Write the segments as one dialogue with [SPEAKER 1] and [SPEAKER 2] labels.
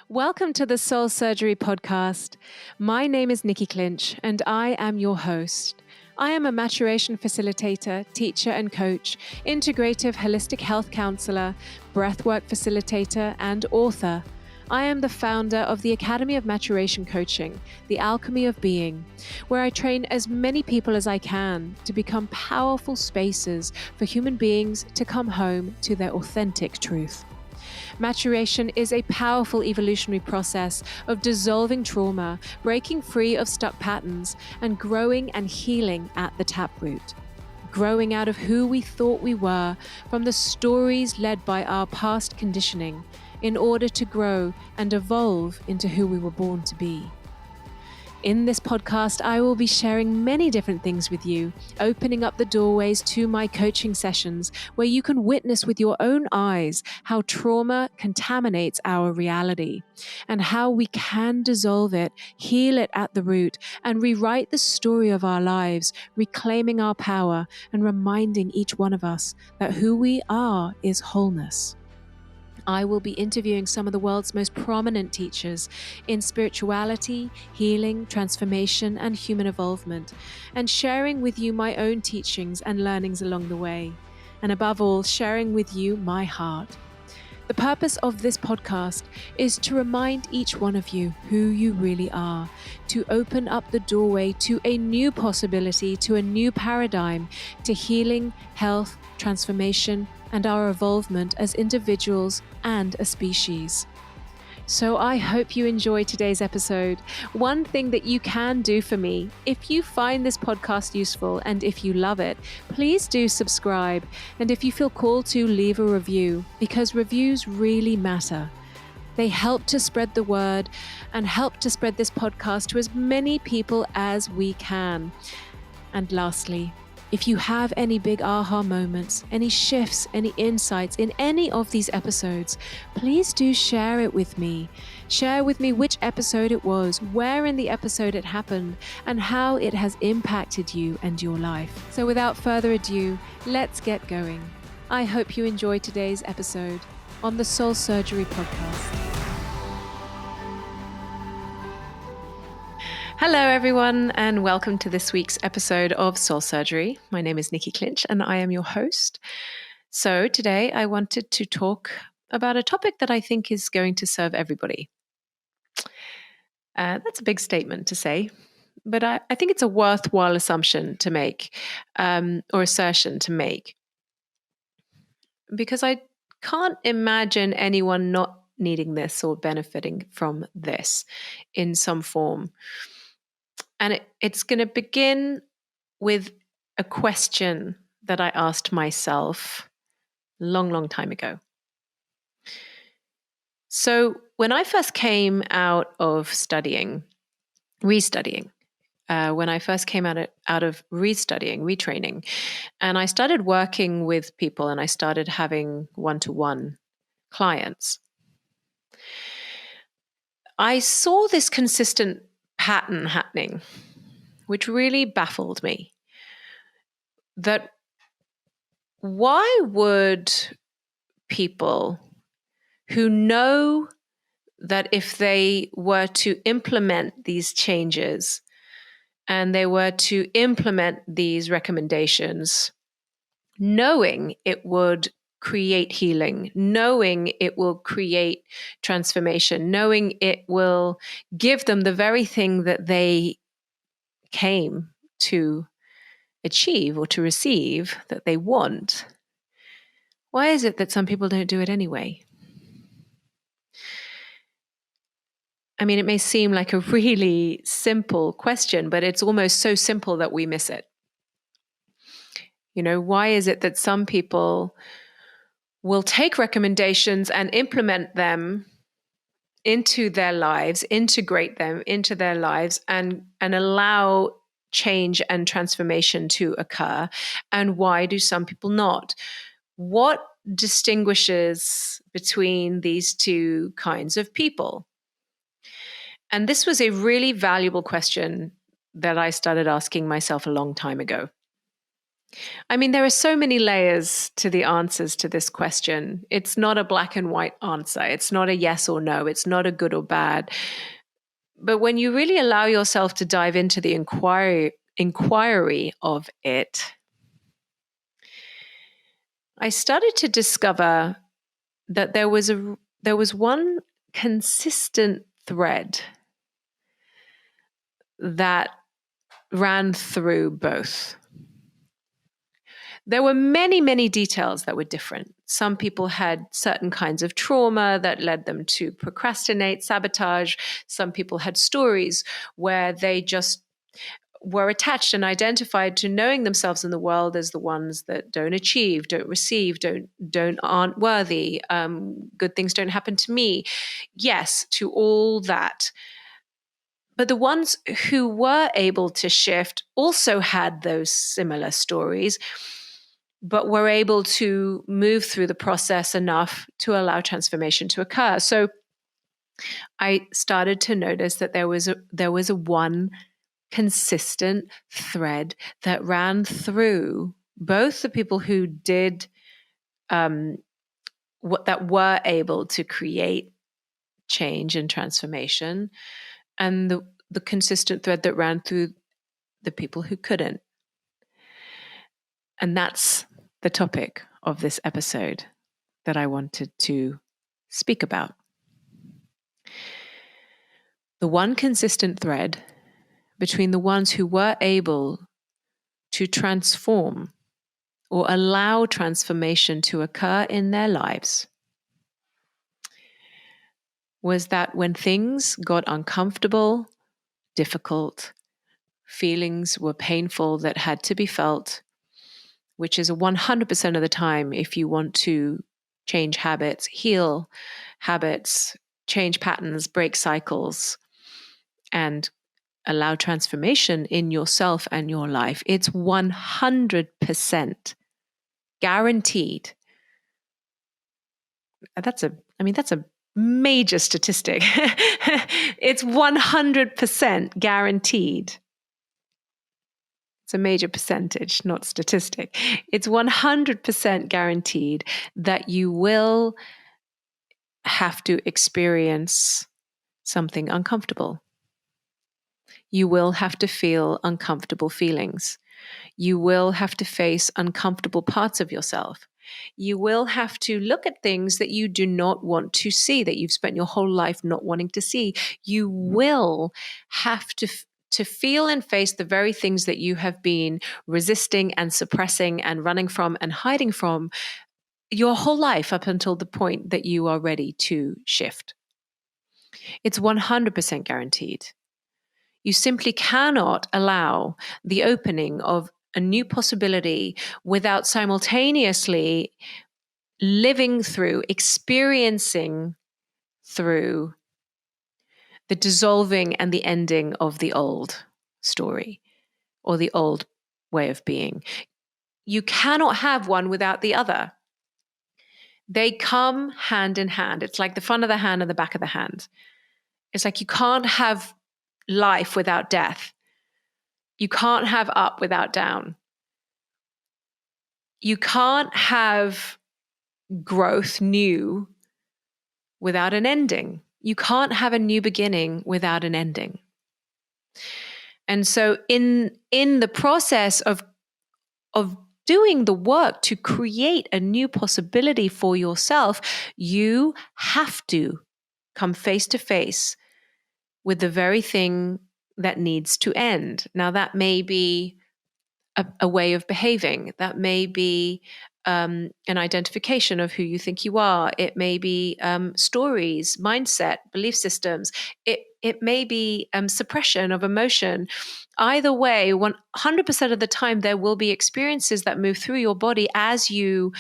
[SPEAKER 1] Welcome to the Soul Surgery Podcast. My name is Nikki Clinch, and I am your host. I am a maturation facilitator, teacher and coach, integrative holistic health counselor, breathwork facilitator, and author. I am the founder of the Academy of Maturation Coaching, the Alchemy of Being, where I train as many people as I can to become powerful spaces for human beings to come home to their authentic truth. Maturation is a powerful evolutionary process of dissolving trauma, breaking free of stuck patterns, and growing and healing at the taproot. Growing out of who we thought we were from the stories led by our past conditioning in order to grow and evolve into who we were born to be. In this podcast, I will be sharing many different things with you, opening up the doorways to my coaching sessions where you can witness with your own eyes how trauma contaminates our reality and how we can dissolve it, heal it at the root, and rewrite the story of our lives, reclaiming our power and reminding each one of us that who we are is wholeness. I will be interviewing some of the world's most prominent teachers in spirituality, healing, transformation, and human evolvement, and sharing with you my own teachings and learnings along the way. And above all, sharing with you my heart. The purpose of this podcast is to remind each one of you who you really are, to open up the doorway to a new possibility, to a new paradigm, to healing, health, transformation, and our evolvement as individuals and a species. So I hope you enjoy today's episode. One thing that you can do for me, if you find this podcast useful and if you love it, please do subscribe. And if you feel called to, leave a review, because reviews really matter. They help to spread the word and help to spread this podcast to as many people as we can. And lastly, if you have any big aha moments, any shifts, any insights in any of these episodes, please do share it with me. Share with me which episode it was, where in the episode it happened, and how it has impacted you and your life. So without further ado, let's get going. I hope you enjoy today's episode on the Soul Surgery Podcast. Hello, everyone, and welcome to this week's episode of Soul Surgery. My name is Nikki Clinch, and I am your host. So today I wanted to talk about a topic that I think is going to serve everybody. That's a big statement to say, but I think it's a worthwhile assumption to make, or assertion to make, because I can't imagine anyone not needing this or benefiting from this in some form. And it's going to begin with a question that I asked myself a long, long time ago. So when I first came out of restudying, when I first came out of restudying, retraining, and I started working with people and I started having one-to-one clients, I saw this consistent pattern happening, which really baffled me. That why would people who know that if they were to implement these changes and they were to implement these recommendations, knowing it would create healing, knowing it will create transformation, knowing it will give them the very thing that they came to achieve or to receive, that they want, why is it that some people don't do it anyway? I mean, it may seem like a really simple question, but it's almost so simple that we miss it. You know, why is it that some people will take recommendations and implement them into their lives, integrate them into their lives, and allow change and transformation to occur? And why do some people not? What distinguishes between these two kinds of people? And this was a really valuable question that I started asking myself a long time ago. I mean, there are so many layers to the answers to this question. It's not a black and white answer. It's not a yes or no. It's not a good or bad. But when you really allow yourself to dive into the inquiry of it, I started to discover that there was one consistent thread that ran through both. There were many, many details that were different. Some people had certain kinds of trauma that led them to procrastinate, sabotage. Some people had stories where they just were attached and identified to knowing themselves in the world as the ones that don't achieve, don't receive, don't aren't worthy. Good things don't happen to me. Yes, to all that. But the ones who were able to shift also had those similar stories, but were able to move through the process enough to allow transformation to occur. So I started to notice that there was a one consistent thread that ran through both the people who did what that were able to create change and transformation, and the consistent thread that ran through the people who couldn't. And that's the topic of this episode that I wanted to speak about. The one consistent thread between the ones who were able to transform or allow transformation to occur in their lives was that when things got uncomfortable, difficult, feelings were painful that had to be felt, which is 100% of the time if you want to change habits, heal habits, change patterns, break cycles, and allow transformation in yourself and your life. It's 100% guaranteed. That's a major statistic. It's 100% guaranteed. It's a major percentage, not statistic. It's 100% guaranteed that you will have to experience something uncomfortable. You will have to feel uncomfortable feelings. You will have to face uncomfortable parts of yourself. You will have to look at things that you do not want to see, that you've spent your whole life not wanting to see. You will have to feel and face the very things that you have been resisting and suppressing and running from and hiding from your whole life up until the point that you are ready to shift. It's 100% guaranteed. You simply cannot allow the opening of a new possibility without simultaneously living through, experiencing through the dissolving and the ending of the old story or the old way of being. You cannot have one without the other. They come hand in hand. It's like the front of the hand and the back of the hand. It's like you can't have life without death. You can't have up without down. You can't have growth new without an ending. You can't have a new beginning without an ending. And so in the process of doing the work to create a new possibility for yourself, you have to come face to face with the very thing that needs to end. Now, that may be a way of behaving. That may be an identification of who you think you are. It may be stories, mindset, belief systems. It may be suppression of emotion. Either way, 100% of the time, there will be experiences that move through your body as you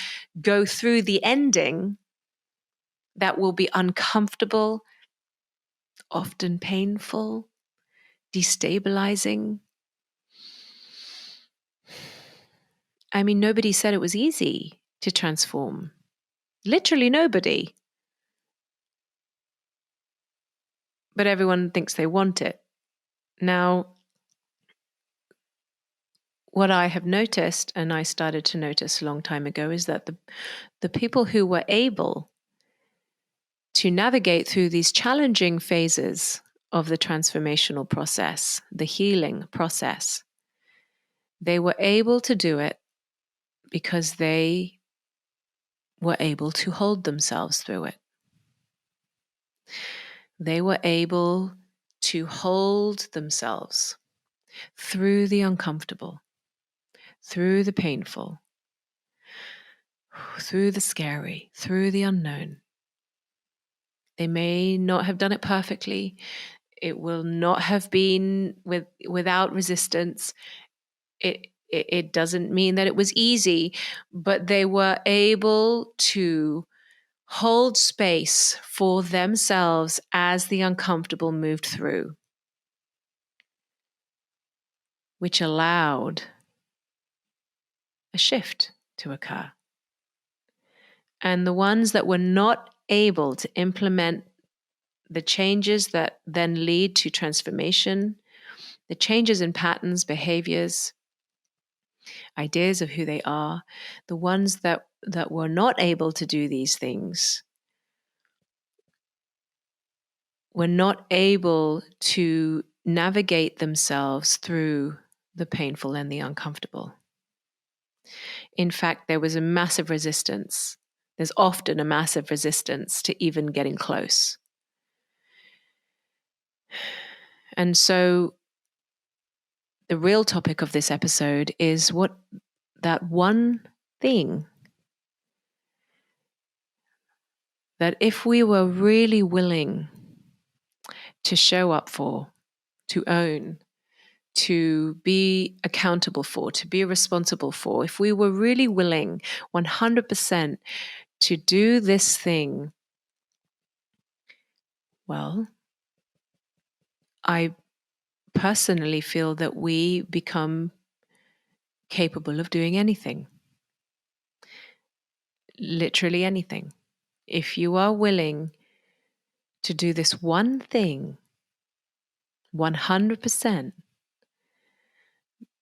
[SPEAKER 1] go through the ending that will be uncomfortable, often painful, destabilizing. I mean, nobody said it was easy to transform. Literally nobody. But everyone thinks they want it. Now, what I have noticed, and I started to notice a long time ago, is that the people who were able to navigate through these challenging phases of the transformational process, the healing process, they were able to do it because they were able to hold themselves through it. They were able to hold themselves through the uncomfortable, through the painful, through the scary, through the unknown. They may not have done it perfectly. It will not have been without resistance. It doesn't mean that it was easy, but they were able to hold space for themselves as the uncomfortable moved through, which allowed a shift to occur. And the ones that were not able to implement the changes that then lead to transformation, the changes in patterns, behaviors, ideas of who they are, the ones that were not able to do these things were not able to navigate themselves through the painful and the uncomfortable. In fact, there was a massive resistance. There's often a massive resistance to even getting close. And so the real topic of this episode is what that one thing that if we were really willing to show up for, to own, to be accountable for, to be responsible for, if we were really willing 100% to do this thing, well, I personally feel that we become capable of doing anything. Literally anything. If you are willing to do this one thing 100%,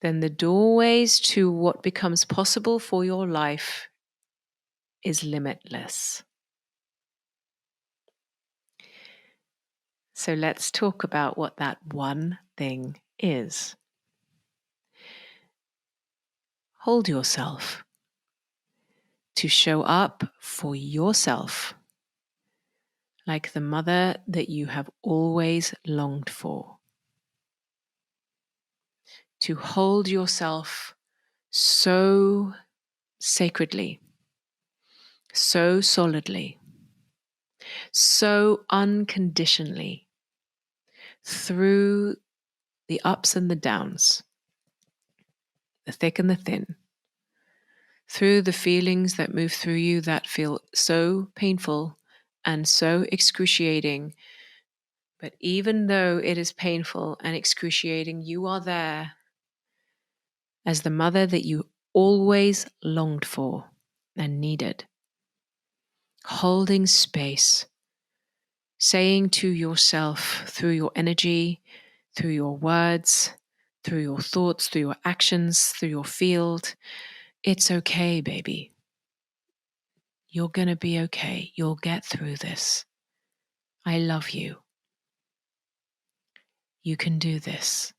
[SPEAKER 1] then the doorways to what becomes possible for your life is limitless. So let's talk about what that one thing is. Hold yourself to show up for yourself like the mother that you have always longed for. To hold yourself so sacredly, so solidly, so unconditionally through the ups and the downs, the thick and the thin, through the feelings that move through you that feel so painful and so excruciating. But even though it is painful and excruciating, you are there as the mother that you always longed for and needed, holding space, saying to yourself through your energy, through your words, through your thoughts, through your actions, through your field, it's okay, baby. You're going to be okay. You'll get through this. I love you. You can do this.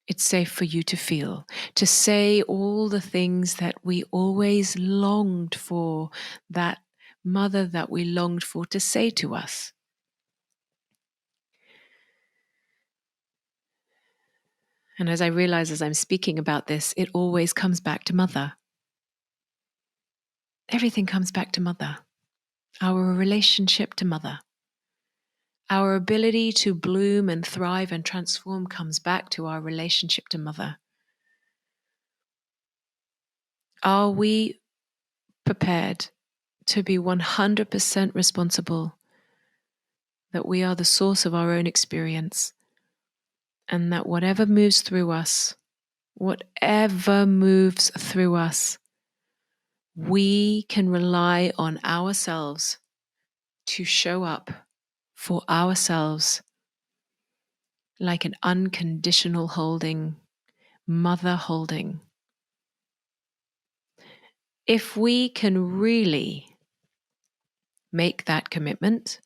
[SPEAKER 1] It's safe for you to feel, to say all the things that we always longed for, that mother that we longed for to say to us. And as I realize as I'm speaking about this, it always comes back to mother. Everything comes back to mother. Our relationship to mother. Our ability to bloom and thrive and transform comes back to our relationship to mother. Are we prepared to be 100% responsible that we are the source of our own experience and that whatever moves through us, we can rely on ourselves to show up for ourselves like an unconditional holding, mother holding. If we can really make that commitment,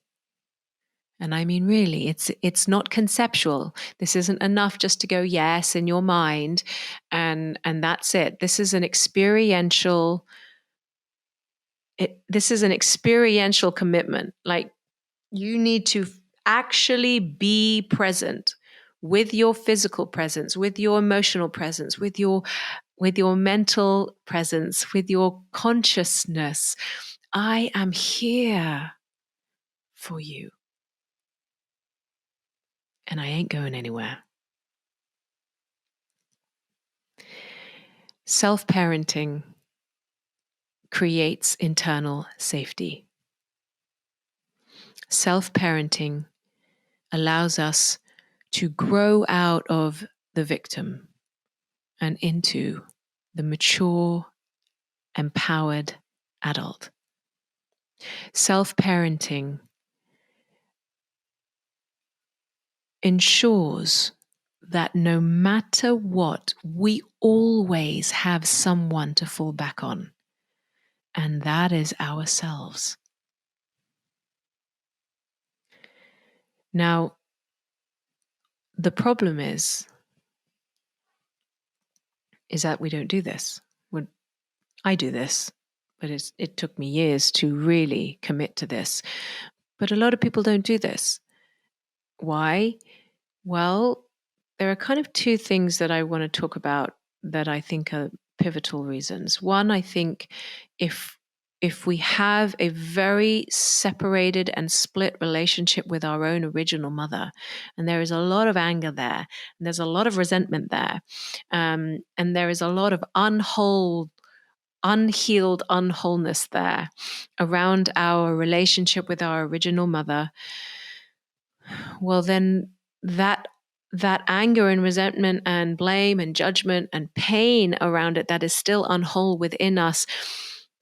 [SPEAKER 1] and I mean really, it's not conceptual. This isn't enough just to go yes in your mind and that's it. This is an experiential commitment. Like, you need to actually be present with your physical presence, with your emotional presence, with your mental presence, with your consciousness. I am here for you, and I ain't going anywhere. Self-parenting creates internal safety. Self-parenting allows us to grow out of the victim and into the mature, empowered adult. Self-parenting ensures that no matter what, we always have someone to fall back on, and that is ourselves. Now, the problem is that we don't do this. I do this, but it took me years to really commit to this. But a lot of people don't do this. Why? Well, there are kind of two things that I want to talk about that I think are pivotal reasons. One, I think if we have a very separated and split relationship with our own original mother, and there is a lot of anger there, and there's a lot of resentment there, and there is a lot of unhealed unwholeness there around our relationship with our original mother, well, then that anger and resentment and blame and judgment and pain around it that is still unwhole within us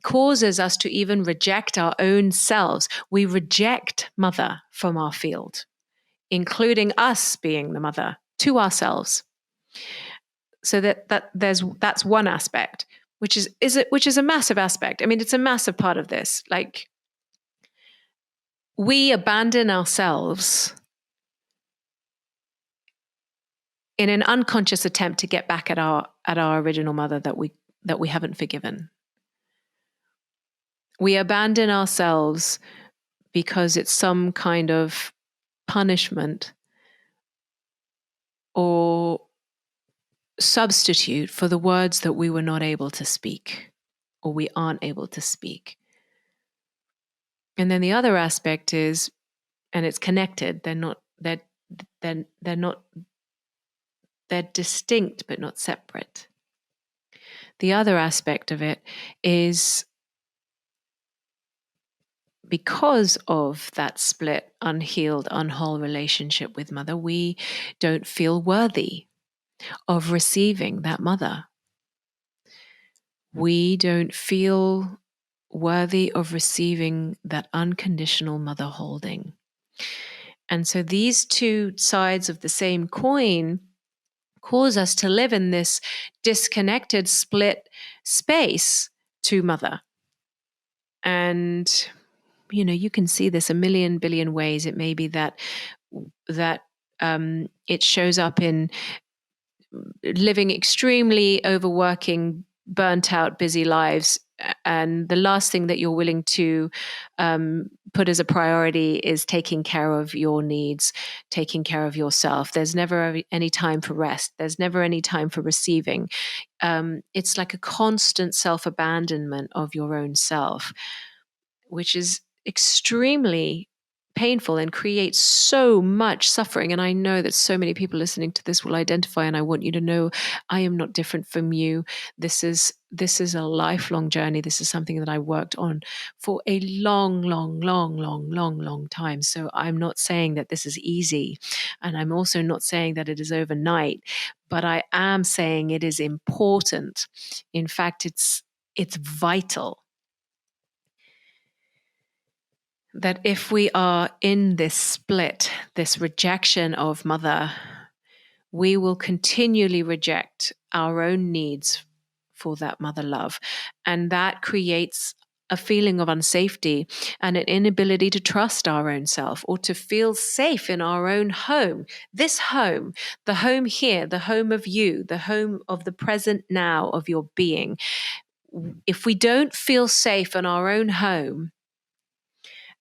[SPEAKER 1] causes us to even reject our own selves. We reject mother from our field, including us being the mother to ourselves. So that's one aspect, which is a massive aspect. I mean, it's a massive part of this. Like, we abandon ourselves in an unconscious attempt to get back at our original mother that we haven't forgiven. We abandon ourselves because it's some kind of punishment or substitute for the words that we were not able to speak or we aren't able to speak. And then the other aspect is, and it's connected, they're distinct but not separate. The other aspect of it is, because of that split, unhealed, unwhole relationship with mother, we don't feel worthy of receiving that mother. We don't feel worthy of receiving that unconditional mother holding. And so these two sides of the same coin cause us to live in this disconnected, split space to mother. And you can see this a million billion ways. It may be that it shows up in living extremely overworking, burnt out, busy lives. And the last thing that you're willing to put as a priority is taking care of your needs, taking care of yourself. There's never any time for rest. There's never any time for receiving. It's like a constant self-abandonment of your own self, which is extremely painful and creates so much suffering. And I know that so many people listening to this will identify, and I want you to know I am not different from you. This is a lifelong journey. This is something that I worked on for a long time. So I'm not saying that this is easy, and I'm also not saying that it is overnight, but I am saying it is important. In fact, it's vital that if we are in this split, this rejection of mother, we will continually reject our own needs for that mother love. And that creates a feeling of unsafety and an inability to trust our own self or to feel safe in our own home. This home, the home here, the home of you, the home of the present now of your being. If we don't feel safe in our own home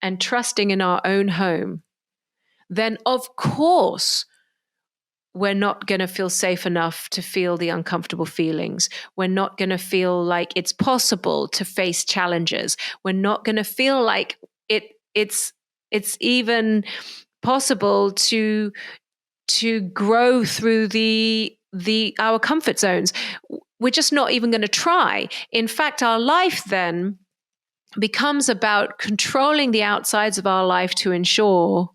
[SPEAKER 1] and trusting in our own home, then of course we're not going to feel safe enough to feel the uncomfortable feelings. We're not going to feel like it's possible to face challenges. We're not going to feel like it's even possible to grow through the our comfort zones. We're just not even going to try. In fact, our life then becomes about controlling the outsides of our life to ensure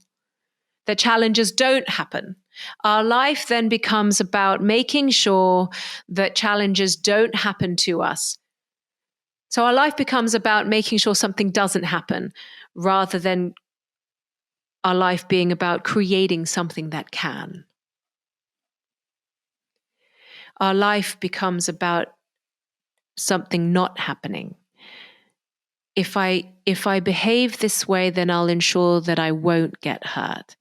[SPEAKER 1] that challenges don't happen. Our life then becomes about making sure that challenges don't happen to us. So our life becomes about making sure something doesn't happen rather than our life being about creating something that can. Our life becomes about something not happening. If I behave this way, then I'll ensure that I won't get hurt.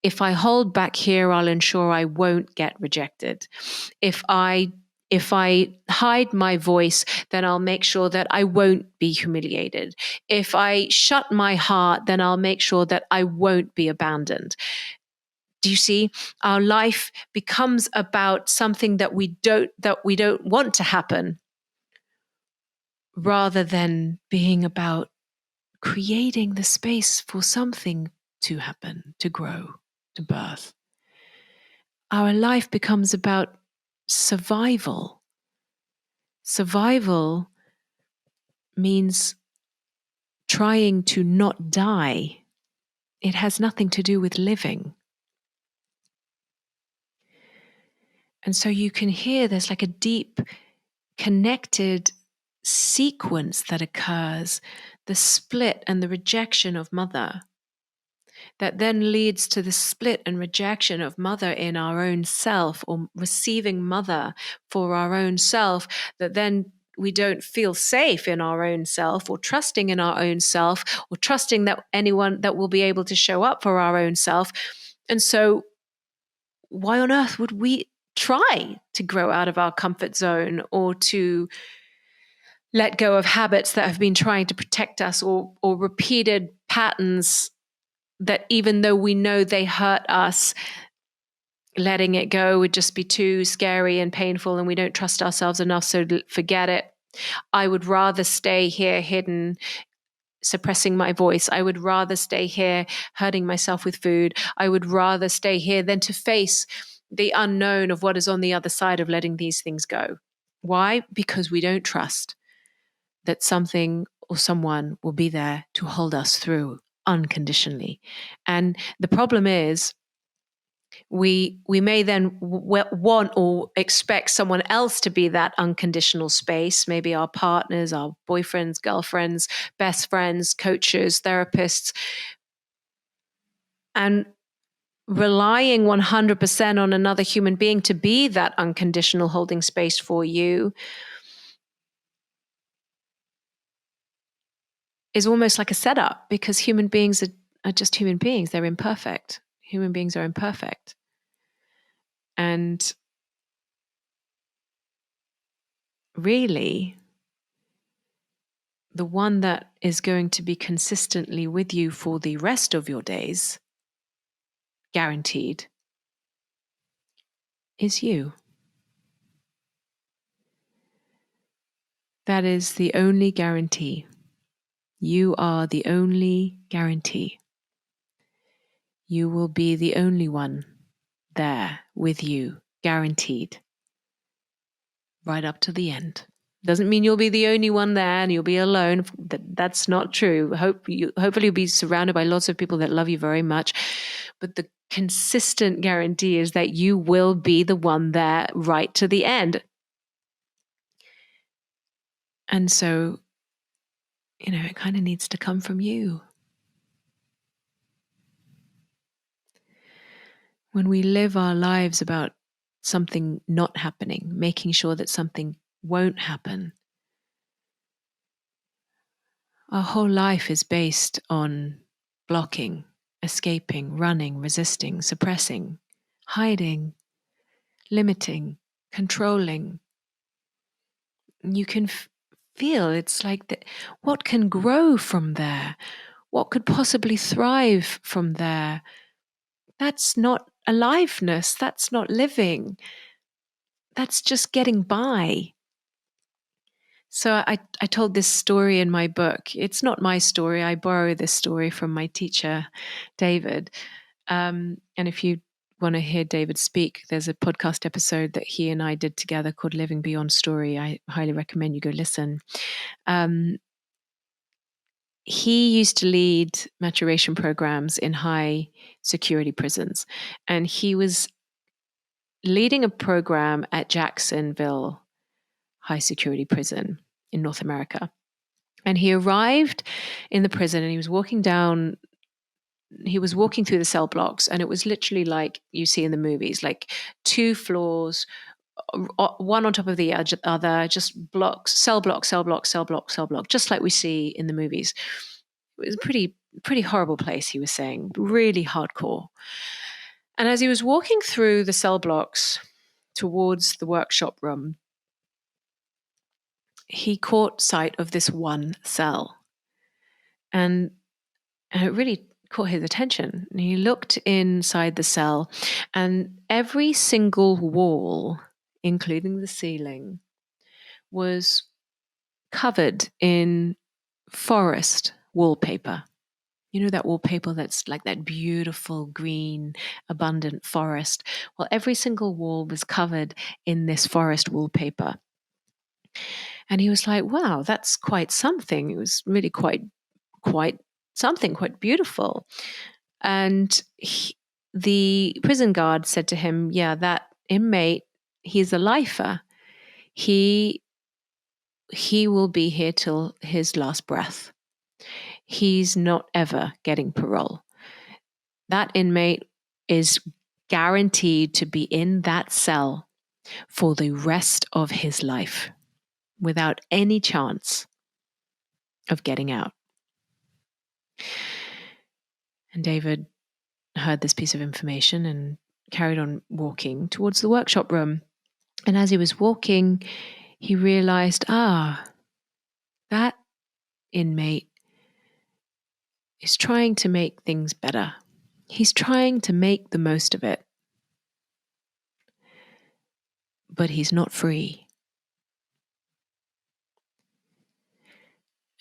[SPEAKER 1] If I hold back here, I'll ensure I won't get rejected. If I hide my voice, then I'll make sure that I won't be humiliated. If I shut my heart, then I'll make sure that I won't be abandoned. Do you see? Our life becomes about something that we don't want to happen, rather than being about creating the space for something to happen, to grow, to birth. Our life becomes about survival. Survival means trying to not die. It has nothing to do with living. And so you can hear there's like a deep connected sequence that occurs, the split and the rejection of mother, that then leads to the split and rejection of mother in our own self, or receiving mother for our own self, that then we don't feel safe in our own self, or trusting in our own self, or trusting that anyone that will be able to show up for our own self. And so why on earth would we try to grow out of our comfort zone, or to let go of habits that have been trying to protect us, or repeated patterns that, even though we know they hurt us, letting it go would just be too scary and painful, and we don't trust ourselves enough, so forget it. I would rather stay here hidden, suppressing my voice. I would rather stay here hurting myself with food. I would rather stay here than to face the unknown of what is on the other side of letting these things go. Why? Because we don't trust that something or someone will be there to hold us through unconditionally. And the problem is, we may then want or expect someone else to be that unconditional space, maybe our partners, our boyfriends, girlfriends, best friends, coaches, therapists, and relying 100% on another human being to be that unconditional holding space for you is almost like a setup, because human beings are just human beings. They're imperfect. Human beings are imperfect. And really, the one that is going to be consistently with you for the rest of your days, guaranteed, is you. That is the only guarantee. You are the only guarantee. You will be the only one there with you, guaranteed, right up to the end. Doesn't mean you'll be the only one there and you'll be alone. That's not true. Hopefully you'll be surrounded by lots of people that love you very much. But the consistent guarantee is that you will be the one there right to the end. And so, it kind of needs to come from you. when we live our lives about something not happening, making sure that something won't happen, our whole life is based on blocking, escaping, running, resisting, suppressing, hiding, limiting, controlling. You can feel it's like what can grow from there? What could possibly thrive from there? That's not aliveness. That's not living. That's just getting by. So I told this story in my book. It's not my story. I borrow this story from my teacher, David. And if you want to hear David speak, there's a podcast episode that he and I did together called Living Beyond Story. I highly recommend you go listen. Um, he used to lead maturation programs in high security prisons. And he was leading a program at Jacksonville High Security Prison in North America. And he arrived in the prison and he was walking through the cell blocks, and it was literally like you see in the movies, like 2 floors, one on top of the other, just blocks, cell block, cell block, cell block, cell block, just like we see in the movies. It was a pretty horrible place, he was saying, really hardcore. And as he was walking through the cell blocks towards the workshop room, he caught sight of this one cell. And it really caught his attention. And he looked inside the cell, and every single wall, including the ceiling, was covered in forest wallpaper. You know, that wallpaper that's like that beautiful green, abundant forest. Well, every single wall was covered in this forest wallpaper. And he was like, wow, that's quite something. It was really quite something, quite beautiful. And the prison guard said to him, yeah, that inmate, he's a lifer. He will be here till his last breath. He's not ever getting parole. That inmate is guaranteed to be in that cell for the rest of his life without any chance of getting out. And David heard this piece of information and carried on walking towards the workshop room. And as he was walking, he realized, that inmate is trying to make things better. He's trying to make the most of it. But he's not free.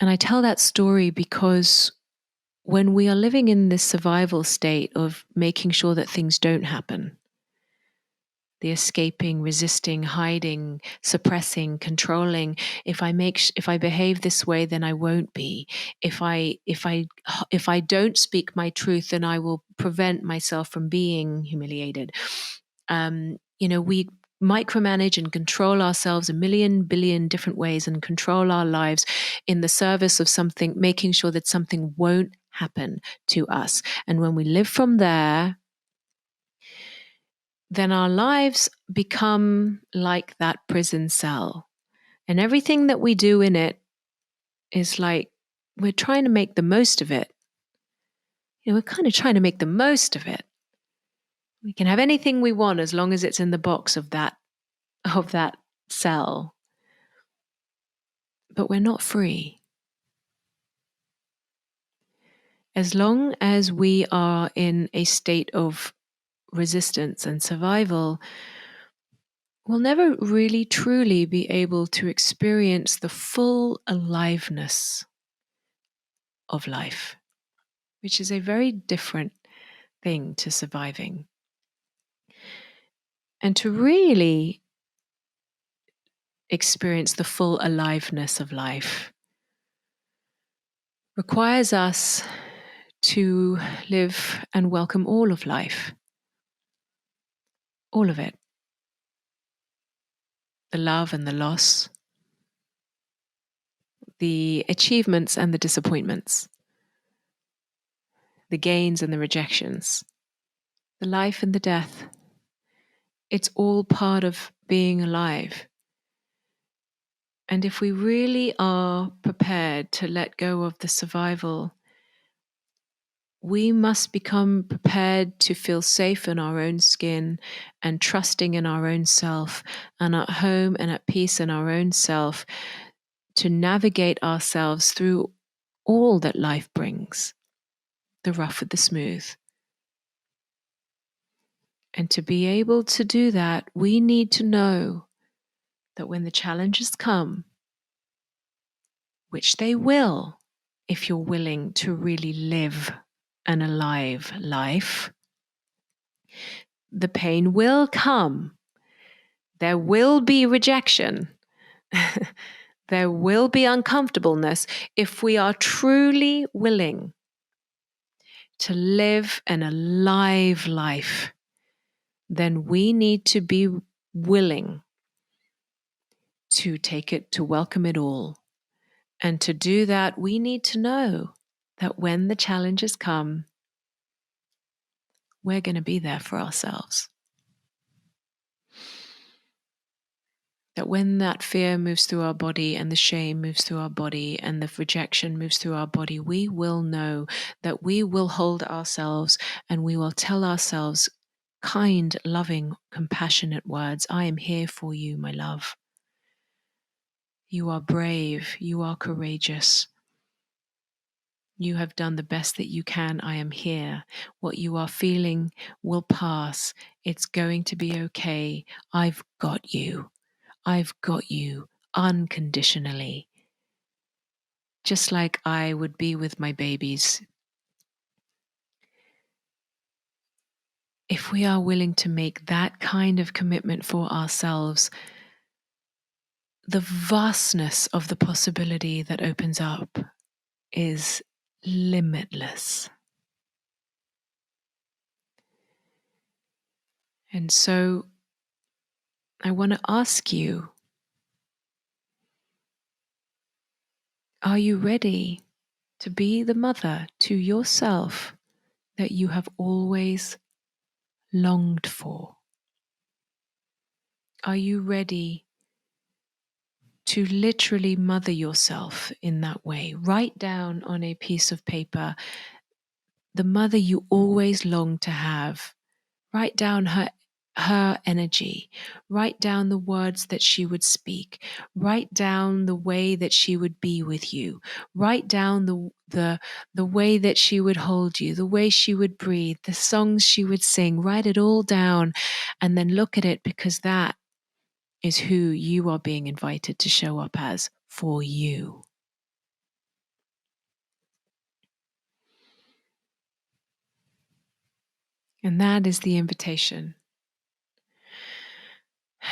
[SPEAKER 1] And I tell that story because when we are living in this survival state of making sure that things don't happen, the escaping, resisting, hiding, suppressing, controlling. If I behave this way, then I won't be. If I don't speak my truth, then I will prevent myself from being humiliated. We micromanage and control ourselves a million billion different ways and control our lives in the service of something, making sure that something won't happen to us. And when we live from there, then our lives become like that prison cell. And everything that we do in it is like we're trying to make the most of it. We're kind of trying to make the most of it. We can have anything we want as long as it's in the box of that cell. But we're not free. As long as we are in a state of resistance and survival, we'll never really truly be able to experience the full aliveness of life, which is a very different thing to surviving. And to really experience the full aliveness of life requires us to live and welcome all of life, all of it. The love and the loss, the achievements and the disappointments, the gains and the rejections, the life and the death. It's all part of being alive. And if we really are prepared to let go of the survival, we must become prepared to feel safe in our own skin and trusting in our own self and at home and at peace in our own self to navigate ourselves through all that life brings, the rough with the smooth. And to be able to do that, we need to know that when the challenges come, which they will, if you're willing to really live an alive life, the pain will come. There will be rejection. There will be uncomfortableness if we are truly willing to live an alive life. Then we need to be willing to take it, to welcome it all. And to do that, we need to know that when the challenges come, we're going to be there for ourselves. That when that fear moves through our body and the shame moves through our body and the rejection moves through our body, we will know that we will hold ourselves and we will tell ourselves kind, loving, compassionate words. I am here for you, my love. You are brave. You are courageous. You have done the best that you can. I am here. What you are feeling will pass. It's going to be okay. I've got you. I've got you unconditionally. Just like I would be with my babies. If we are willing to make that kind of commitment for ourselves, the vastness of the possibility that opens up is limitless. And so I want to ask you, are you ready to be the mother to yourself that you have always longed for? Are you ready to literally mother yourself in that way? Write down on a piece of paper the mother you always longed to have. Write down her energy. Write down the words that she would speak. Write down the way that she would be with you. Write down the way that she would hold you, the way she would breathe, the songs she would sing. Write it all down and then look at it, because that is who you are being invited to show up as for you. And that is the invitation.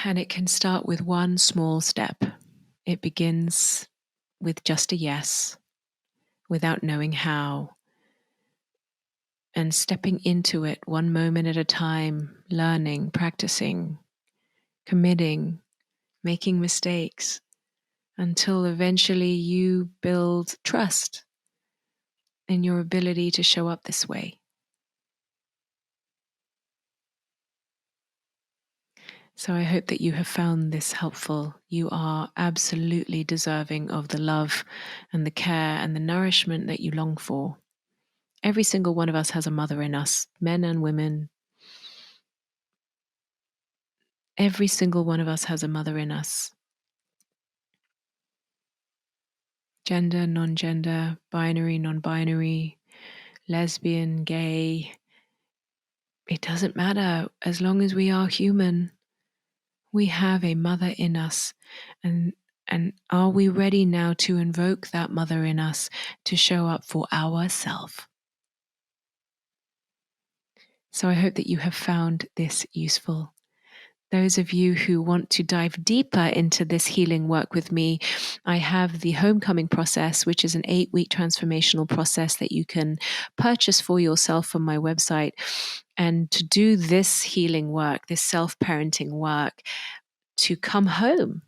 [SPEAKER 1] And it can start with one small step. It begins with just a yes, without knowing how, and stepping into it one moment at a time, learning, practicing, committing, making mistakes, until eventually you build trust in your ability to show up this way. So I hope that you have found this helpful. You are absolutely deserving of the love and the care and the nourishment that you long for. Every single one of us has a mother in us, men and women. Every single one of us has a mother in us. Gender, non-gender, binary, non-binary, lesbian, gay. It doesn't matter. As long as we are human, we have a mother in us. And are we ready now to invoke that mother in us to show up for ourselves? So I hope that you have found this useful. Those of you who want to dive deeper into this healing work with me, I have the Homecoming process, which is an 8-week transformational process that you can purchase for yourself from my website. And to do this healing work, this self-parenting work, to come home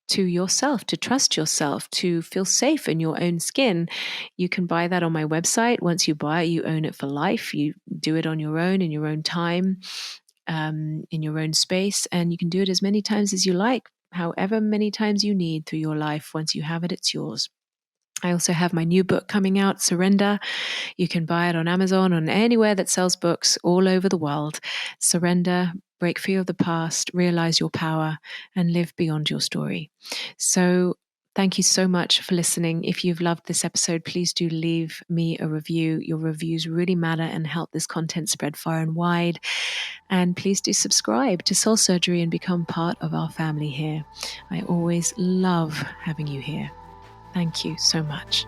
[SPEAKER 1] to yourself, to trust yourself, to feel safe in your own skin. You can buy that on my website. Once you buy it, you own it for life. You do it on your own, in your own time, in your own space. And you can do it as many times as you like, however many times you need through your life. Once you have it, it's yours. I also have my new book coming out, Surrender. You can buy it on Amazon, on anywhere that sells books all over the world. Surrender, break free of the past, realize your power, and live beyond your story. So, thank you so much for listening. If you've loved this episode, please do leave me a review. Your reviews really matter and help this content spread far and wide. And please do subscribe to Soul Surgery and become part of our family here. I always love having you here. Thank you so much.